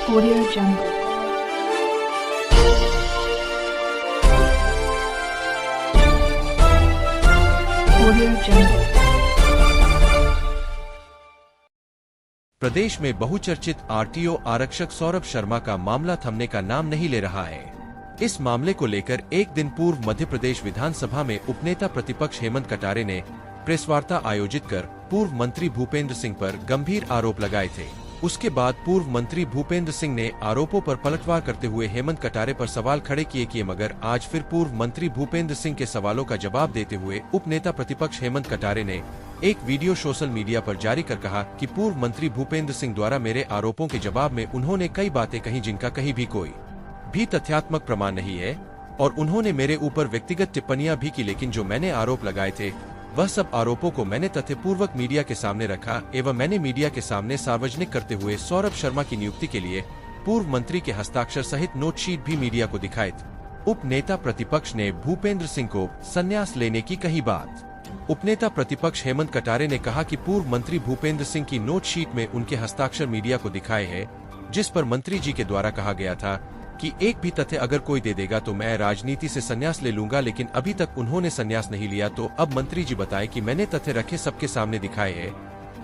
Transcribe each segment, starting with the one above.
Audio Jungle. Audio Jungle. प्रदेश में बहुचर्चित RTO आरक्षक सौरभ शर्मा का मामला थमने का नाम नहीं ले रहा है। इस मामले को लेकर एक दिन पूर्व मध्य प्रदेश विधानसभा में उपनेता प्रतिपक्ष हेमंत कटारे ने प्रेस वार्ता आयोजित कर पूर्व मंत्री भूपेंद्र सिंह पर गंभीर आरोप लगाए थे। उसके बाद पूर्व मंत्री भूपेंद्र सिंह ने आरोपों पर पलटवार करते हुए हेमंत कटारे पर सवाल खड़े किए मगर आज फिर पूर्व मंत्री भूपेंद्र सिंह के सवालों का जवाब देते हुए उपनेता प्रतिपक्ष हेमंत कटारे ने एक वीडियो सोशल मीडिया पर जारी कर कहा कि पूर्व मंत्री भूपेंद्र सिंह द्वारा मेरे आरोपों के जवाब में उन्होंने कई बातें कही जिनका कहीं भी कोई भी तथ्यात्मक प्रमाण नहीं है और उन्होंने मेरे ऊपर व्यक्तिगत टिप्पणियां भी की, लेकिन जो मैंने आरोप लगाए थे वह सब आरोपों को मैंने तथ्यपूर्वक मीडिया के सामने रखा एवं मैंने मीडिया के सामने सार्वजनिक करते हुए सौरभ शर्मा की नियुक्ति के लिए पूर्व मंत्री के हस्ताक्षर सहित नोटशीट भी मीडिया को दिखाए थे। उप नेता प्रतिपक्ष ने भूपेंद्र सिंह को संन्यास लेने की कही बात। उपनेता प्रतिपक्ष हेमंत कटारे ने कहा कि पूर्व मंत्री भूपेंद्र सिंह की नोटशीट में उनके हस्ताक्षर मीडिया को दिखाए हैं, जिस पर मंत्री जी के द्वारा कहा गया था कि एक भी तथ्य अगर कोई दे देगा तो मैं राजनीति से संन्यास ले लूंगा, लेकिन अभी तक उन्होंने संन्यास नहीं लिया। तो अब मंत्री जी बताए कि मैंने तथ्य रखे सबके सामने दिखाए हैं,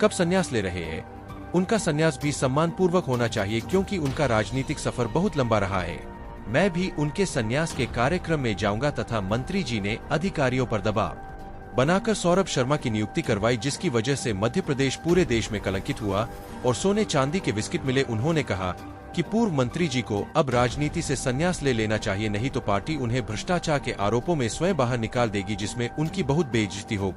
कब संन्यास ले रहे हैं। उनका संन्यास भी सम्मान पूर्वक होना चाहिए क्योंकि उनका राजनीतिक सफर बहुत लंबा रहा है। मैं भी उनके संन्यास के कार्यक्रम में जाऊंगा तथा मंत्री जी ने अधिकारियों पर दबाव बनाकर सौरभ शर्मा की नियुक्ति करवाई, जिसकी वजह से मध्य प्रदेश पूरे देश में कलंकित हुआ और सोने चांदी के बिस्किट मिले। उन्होंने कहा कि पूर्व मंत्री जी को अब राजनीति से संन्यास ले लेना चाहिए, नहीं तो पार्टी उन्हें भ्रष्टाचार के आरोपों में स्वयं बाहर निकाल देगी, जिसमें उनकी बहुत बेइज्जती हो।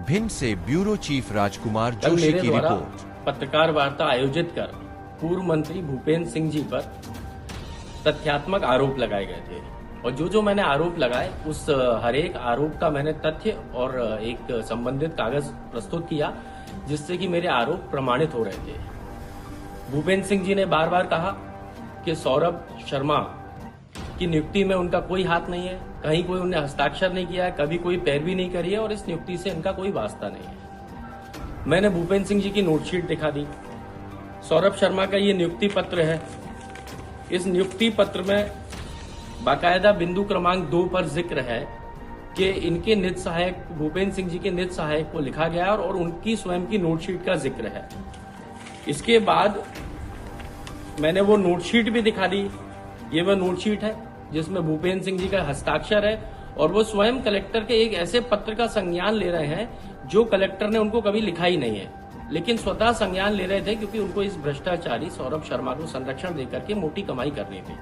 भिंड से ब्यूरो चीफ राजकुमार जोशी की रिपोर्ट। पत्रकार वार्ता आयोजित कर पूर्व मंत्री भूपेंद्र सिंह जी पर तथ्यात्मक आरोप लगाए गए थे और जो मैंने आरोप लगाए उस हर एक आरोप का मैंने तथ्य और एक संबंधित कागज प्रस्तुत किया जिससे कि मेरे आरोप प्रमाणित हो रहे थे। भूपेंद्र सिंह जी ने बार बार कहा कि सौरभ शर्मा की नियुक्ति में उनका कोई हाथ नहीं है, कहीं कोई उन्हें हस्ताक्षर नहीं किया है, कभी कोई पैरवी नहीं करी है और इस नियुक्ति से इनका कोई वास्ता नहीं है। मैंने भूपेंद्र सिंह जी की नोटशीट दिखा दी। सौरभ शर्मा का ये नियुक्ति पत्र है। इस नियुक्ति पत्र में बाकायदा बिंदु क्रमांक 2 पर जिक्र है कि इनके निज सहायक भूपेंद्र सिंह जी के निज सहायक को लिखा गया और उनकी स्वयं की नोटशीट का जिक्र है। इसके बाद मैंने वो नोटशीट भी दिखा दी। ये वह नोटशीट है जिसमें भूपेंद्र सिंह जी का हस्ताक्षर है और वो स्वयं कलेक्टर के एक ऐसे पत्र का संज्ञान ले रहे हैं जो कलेक्टर ने उनको कभी लिखा ही नहीं है, लेकिन स्वतः संज्ञान ले रहे थे क्योंकि उनको इस भ्रष्टाचारी सौरभ शर्मा को संरक्षण देकर के मोटी कमाई करनी थी।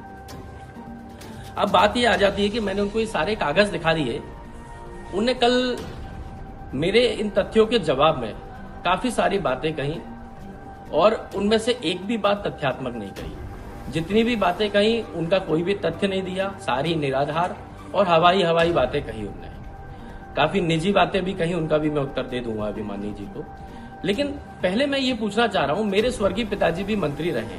अब बात ये आ जाती है कि मैंने उनको ये सारे कागज दिखा दिए। उन्हें कल मेरे इन तथ्यों के जवाब में काफी सारी बातें कही और उनमें से एक भी बात तथ्यात्मक नहीं कही। जितनी भी बातें कही उनका कोई भी तथ्य नहीं दिया, सारी निराधार और हवाई बातें कही उन्होंने। काफी निजी बातें भी कही, उनका भी मैं उत्तर दे दूंगा अभिमानी जी को। लेकिन पहले मैं ये पूछना चाह रहा हूं, मेरे स्वर्गीय पिताजी भी मंत्री रहे।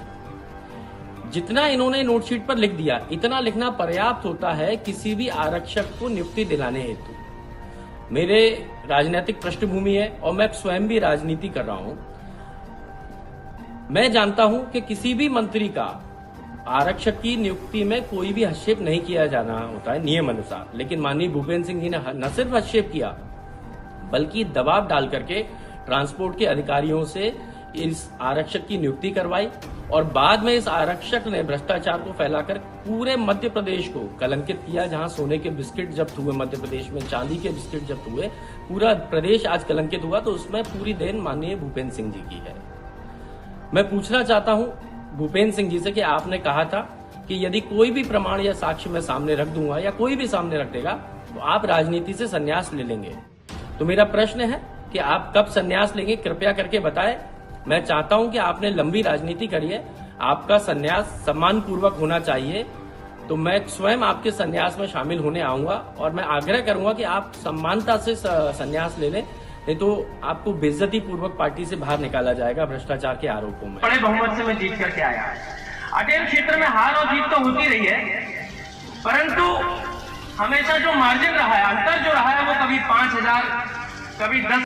जितना इन्होंने नोटशीट पर लिख दिया इतना लिखना पर्याप्त होता है किसी भी आरक्षक को नियुक्ति दिलाने हेतु। मेरे राजनीतिक पृष्ठभूमि है और मैं स्वयं भी राजनीति कर रहा हूं। मैं जानता हूं कि किसी भी मंत्री का आरक्षक की नियुक्ति में कोई भी हस्तक्षेप नहीं किया जाना होता है नियम अनुसार, लेकिन माननीय भूपेंद्र सिंह जी ने न सिर्फ हस्तक्षेप किया बल्कि दबाव डाल करके ट्रांसपोर्ट के अधिकारियों से इस आरक्षक की नियुक्ति करवाई और बाद में इस आरक्षक ने भ्रष्टाचार को फैलाकर पूरे मध्य प्रदेश को कलंकित किया। जहां सोने के बिस्किट जब्त हुए मध्य प्रदेश में, चांदी के बिस्किट जब्त हुए, पूरा प्रदेश आज कलंकित हुआ, तो उसमें पूरी देन माननीय भूपेंद्र सिंह जी की है। मैं पूछना चाहता हूं भूपेंद्र सिंह जी से कि आपने कहा था कि यदि कोई भी प्रमाण या साक्ष्य मैं सामने रख दूंगा या कोई भी सामने रख देगा तो आप राजनीति से संन्यास ले लेंगे। तो मेरा प्रश्न है कि आप कब संन्यास लेंगे, कृपया करके बताएं। मैं चाहता हूं कि आपने लंबी राजनीति करी है, आपका संन्यास सम्मान पूर्वक होना चाहिए। तो मैं स्वयं आपके संन्यास में शामिल होने आऊंगा और मैं आग्रह करूंगा कि आप सम्मानता से संन्यास ले लें, नहीं तो आपको बेइज्जती पूर्वक पार्टी से बाहर निकाला जाएगा भ्रष्टाचार के आरोपों में। बड़े बहुमत से मैं जीत करके आया। अटेर क्षेत्र में हार और जीत तो होती रही है, परंतु हमेशा जो मार्जिन रहा है, अंतर जो रहा है, वो कभी 5,000 कभी 10